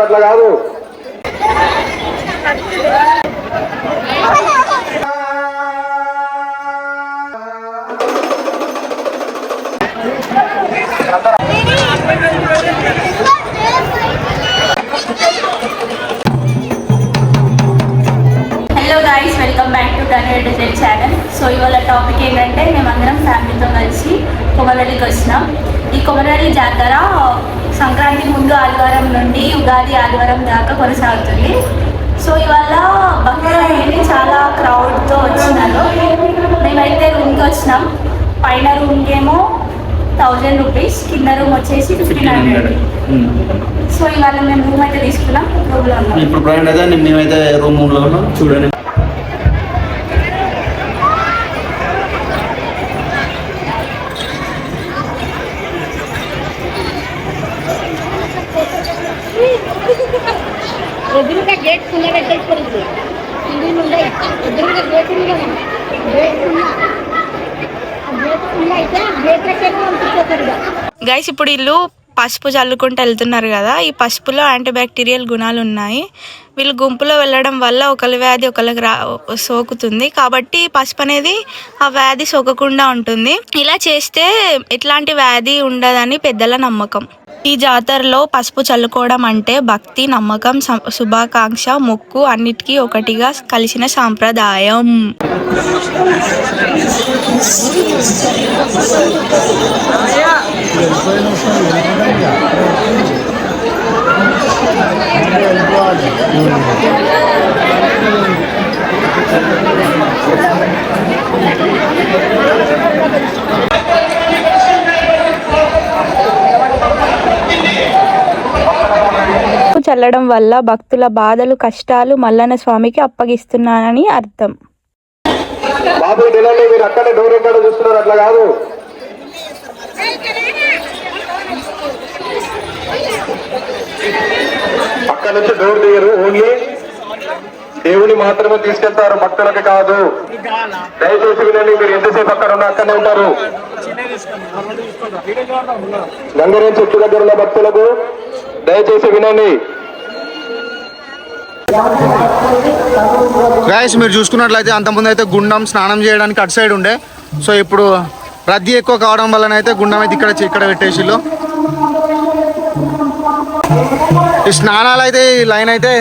అట్లా కాదు. Hello guys, welcome back to Kannada design channel. So ఇవాళ టాపిక్ ఏంటంటే మేమందరం ఫ్యామిలీతో కలిసి కొమరవెల్లికి వచ్చినాం. ఈ కొమరవెల్లి జాతర సంక్రాంతి ముందు ఆదివారం నుండి ఉగాది ఆదివారం దాకా కొనసాగుతుంది. సో ఇవాళ భక్తులు చాలా క్రౌడ్తో వచ్చినారు. మేమైతే రూమ్కి వచ్చినాం. పైన రూమ్కేమో 1000 రూపీస్, కింద రూమ్ వచ్చేసి 1500. సో ఇవాళ మేము రూమ్ అయితే తీసుకున్నాం. రూమ్లో ఉన్నాం. ఇప్పుడు ప్రయాణం అయితే మేమైతే రూమ్లో ఉన్నాం. చూడండి, ఎదురుగా గేట్ ఫుల్ పెట్టేసుకోలేదు. ఎదురుగా గేట్ ఉంది కదా, గేట్ ఫుల్ అయితే గేట్ పంపించేస్తారు. గైస్, ఇప్పుడు వీళ్ళు పసుపు చల్లుకుంటూ వెళ్తున్నారు కదా. ఈ పసుపులో యాంటీబ్యాక్టీరియల్ గుణాలు ఉన్నాయి. వీళ్ళు గుంపులో వెళ్ళడం వల్ల ఒకరి వ్యాధి ఒకరికి సోకుతుంది. కాబట్టి పసుపు అనేది ఆ వ్యాధి సోకకుండా ఉంటుంది. ఇలా చేస్తే ఎట్లాంటి వ్యాధి ఉండదని పెద్దల నమ్మకం. ఈ జాతరలో పసుపు చల్లుకోవడం అంటే భక్తి, నమ్మకం, శుభాకాంక్ష, మొక్కు అన్నిటికీ ఒకటిగా కలిసిన సాంప్రదాయం. చల్లడం వల్ల భక్తుల బాధలు, కష్టాలు మల్లన్న స్వామికి అప్పగిస్తున్నానని అర్థం. బాబు నిలండి, మీరు అక్కడే డోర్ ఎక్కడ చూస్తున్నారు, అట్లా కాదు. అక్కడ నుంచి డోర్ తీయరు, ఓన్లీ దేవుని మాత్రమే తీసుకెళ్తారు, భక్తులకి కాదు. దయచేసి వినండి, మీరు ఎంతసేపు అక్కడ ఉన్నా అక్కడనే ఉంటారు. గంగరేం చెట్టు దగ్గర ఉన్న భక్తులకు దయచేసి వినండి. గాయస్ మీరు చూసుకున్నట్లయితే అంతకుముందు అయితే గుండం స్నానం చేయడానికి అటు సైడ్ ఉండే. సో ఇప్పుడు రద్దీ ఎక్కువ కావడం వల్లనైతే గుండం అయితే ఇక్కడ పెట్టేసిళ్ళు. ఈ స్నానాలు అయితే ఈ లైన్ అయితే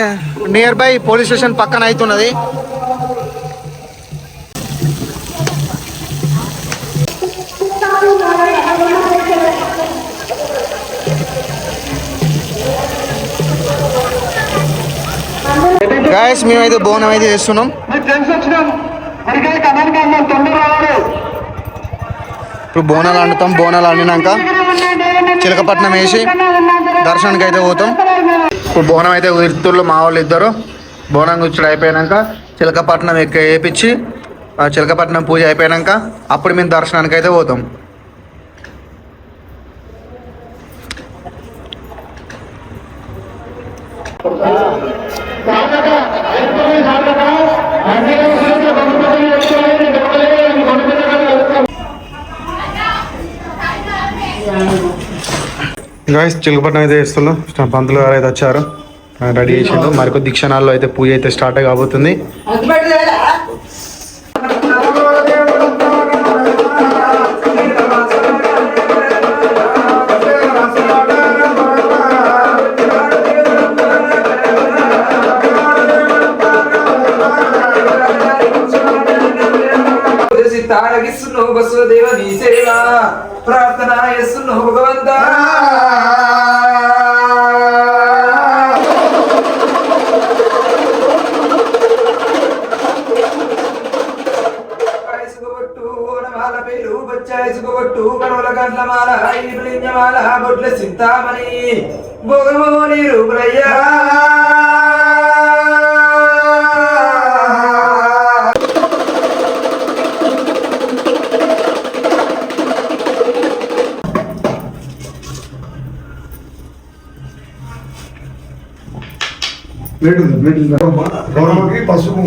నియర్ బై పోలీస్ స్టేషన్ పక్కన అవుతున్నది. గాయస్ మేమైతే బోనం అయితే చేస్తున్నాం. ఇప్పుడు బోనాలు వండుతాం. బోనాలు వండినాక చిలకపట్నం వేసి దర్శనానికి అయితే పోతాం. ఇప్పుడు బోనం అయితే ఇరుతుల్లో మా వాళ్ళు ఇద్దరు బోనం కూర్చోడు అయిపోయాక చిలకపట్నం వేపించి చిలకపట్నం పూజ అయిపోయాక అప్పుడు మేము దర్శనానికి అయితే పోతాం. గాయస్ చిలకపట్నం అయితే వేస్తున్నాం. పంతులు గారు అయితే వచ్చారు, రెడీ చేసిండు. మరికొద్ది క్షణాల్లో అయితే పూజ అయితే స్టార్ట్ కాబోతుంది. తారగిస్తున్నావు బసవదేవ నీ సేవ ప్రార్థన చేస్తున్నావు భగవంత. ఓనమాల పేరు బచ్చాయిసుకోబట్టు కనుల గంటల మాల ఐలింజమాల బొట్ల చింతామణి భోగమోని రూపులయ్యా. గౌరవకి పసుపు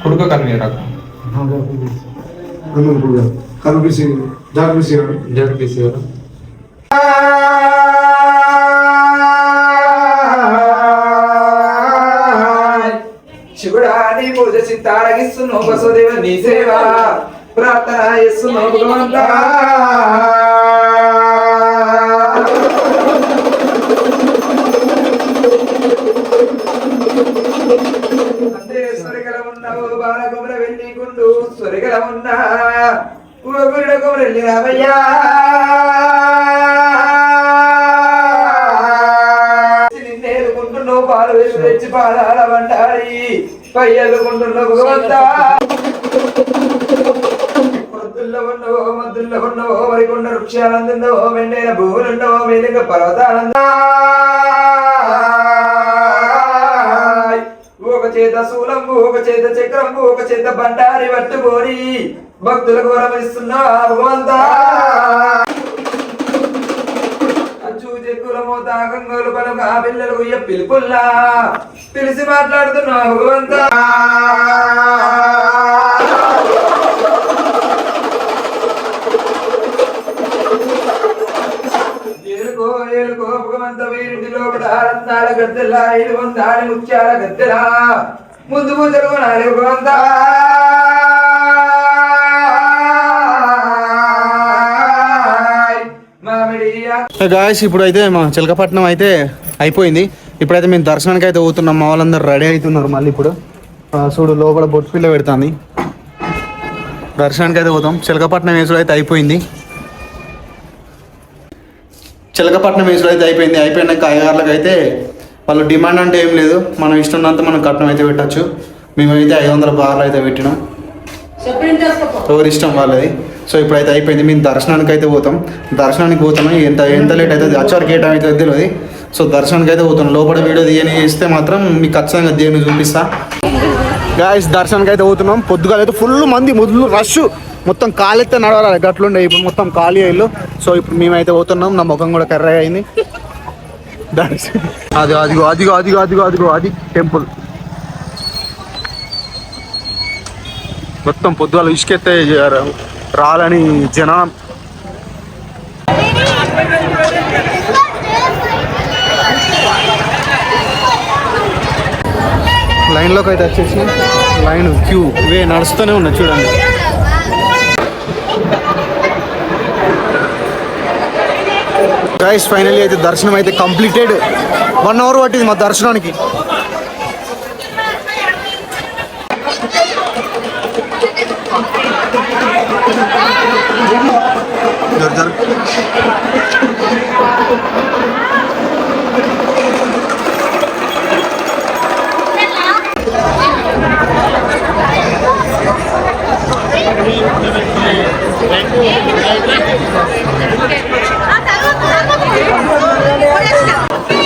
ಹುಡುಗ ಕಮ್ಮಿ ಇರಕ್ಕ ಜಗದೀಶ್ ಅವರು శివుడాని పూజ చిత్తారగిస్తున్నావు వసుదేవ నీ సేవ ప్రార్థన చేస్తున్నావు భగవంతా అంతే స్వరిగల ఉన్నావు బాలకుమర వెళ్ళి గుండు స్వరిగల ఉన్నా గురుడ కుమరెల్లి రామయ్యా నిన్నేరుకుంటున్నావు పాలు వేసి తెచ్చి పాదాల వంటారి పయ్యలుకుంటున్నావు భగవంతా మద్దుల్లో ఉన్నవో మరికొండ వృక్షాలందున్నవో మెండైన భూములున్నవో మేలిక పర్వతాలందా ఒక చేత శూలంబు ఒక చేత చక్రంబు ఒక చేత బండారి పట్టుకొని భక్తులకు వరమిస్తున్నా భగవంతా అచ్చు చెక్కులమో తాకంగోలు పలుక పిల్లలు ఉయ్య పిలుపుల్లా పిలిచి మాట్లాడుతున్నా భగవంతా ఏలుకో భగవంత వీరింటిలో ఆనందాల గద్దెలా 500 ముత్యాల గద్దెలా ముందు పూజలు కొనాలి భగవంత గాయస్ ఇప్పుడైతే మా చిలకపట్నం అయితే అయిపోయింది. ఇప్పుడైతే మేము దర్శనానికి అయితే పోతున్నాం. మా వాళ్ళందరూ రెడీ అవుతున్నారు. మళ్ళీ ఇప్పుడు చూడు లోపల బొట్టు పిల్ల పెడుతుంది. దర్శనానికి అయితే పోతాం. చిలకపట్నం వేసుడు అయితే అయిపోయింది. అయిపోయినాక అయ్యగారులకు అయితే వాళ్ళు డిమాండ్ అంటే ఏం లేదు, మనం ఇష్టం మనం కట్నం అయితే పెట్టచ్చు. మేమైతే 500 బార్లు అయితే పెట్టినాం, ఎవరి ఇష్టం వాళ్ళది. సో ఇప్పుడైతే అయిపోయింది. మేము దర్శనానికి అయితే పోతాం. ఎంత లేట్ అవుతుంది, అచ్చారికి ఏ టైం అయితే తెలియదు. సో దర్శనానికి అయితే పోతాం. లోపల వీడియో తీయని చేస్తే మాత్రం మీకు ఖచ్చితంగా దేవుని చూపిస్తా. గాయస్ దర్శనానికి అయితే పోతున్నాం. పొద్దుగాల అయితే ఫుల్ మంది మొదలు రష్, మొత్తం కాలెత్తే నడవాలి గట్లుండే. ఇప్పుడు మొత్తం ఖాళీ అయ్యిళ్ళు. సో ఇప్పుడు మేమైతే పోతున్నాం. నా ముఖం కూడా కర్రగా అయింది. అది టెంపుల్ మొత్తం పొద్దుగాల ఇసుకెత్తే రాలని జనం. లైన్లోకి అయితే వచ్చేసి లైన్ క్యూ ఇవే నడుస్తూనే ఉన్నాయి చూడండి. గైస్ ఫైనల్లీ అయితే దర్శనం అయితే కంప్లీటెడ్. 1 అవర్ పట్టింది మా దర్శనానికి.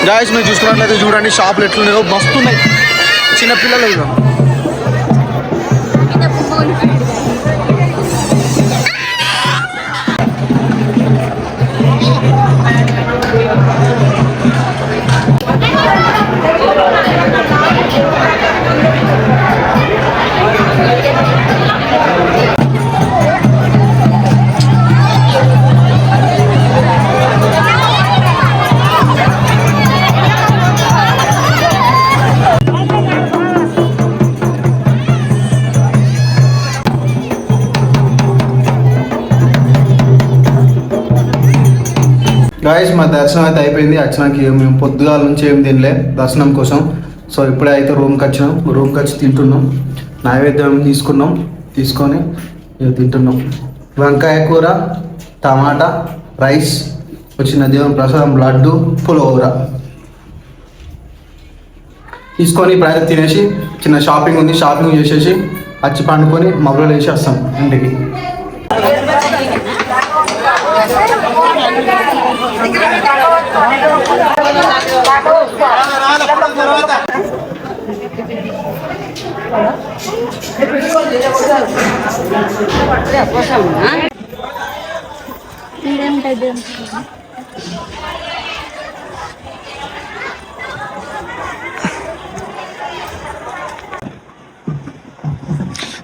గాయస్ మీరు చూసుకున్నట్లయితే చూడండి షాపులు ఎట్లున్నాయో మస్తున్నాయి. చిన్నపిల్లలు ఇక గాయస్ మా దర్శనం అయితే అయిపోయింది. వచ్చినాక మేము పొద్దుగాల నుంచి ఏం తినలే దర్శనం కోసం. సో ఇప్పుడే అయితే రూమ్కి వచ్చి తింటున్నాం. నైవేద్యం తీసుకొని తింటున్నాం. వంకాయ కూర, టమాటా, రైస్, వచ్చిన దేవుని ప్రసాదం లడ్డు, పులిహోర తీసుకొని ఇప్పుడైతే తినేసి చిన్న షాపింగ్ చేసేసి వచ్చి పండుకొని మబ్బులు వేసి వస్తాం ఇంటికి.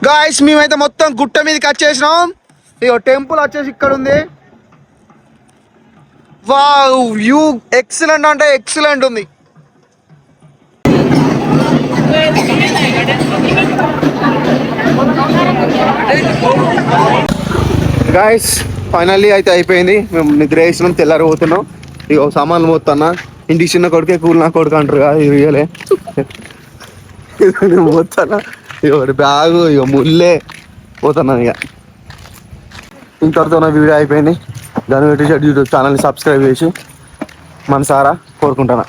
గాయ్స్ మేమైతే మొత్తం గుట్ట మీదకి వచ్చేసినాం. ఇగో టెంపుల్ వచ్చేసి ఇక్కడ ఉంది. వావ్ వ్యూ ఎక్సలెంట్ అంటే ఎక్సలెంట్ ఉంది. గాయస్ ఫైనల్లీ అయితే అయిపోయింది. మేము నిద్ర వేసినాం, తెల్లారి పోతున్నాం. ఇక సామాన్లు పోతున్నా. ఇంటికి చిన్న కొడుకే కూల్ నా కొడుకు అంటారు కదా, ఇది రియలే పోతానా. ఇక బ్యాగు ఇక ముల్లే పోతున్నాను. ఇక ఇంతటితో నా వీడియో అయిపోయింది. దాని యూట్యూబ్ ఛానల్ని సబ్స్క్రైబ్ చేసి మనసారా కోరుకుంటున్నా.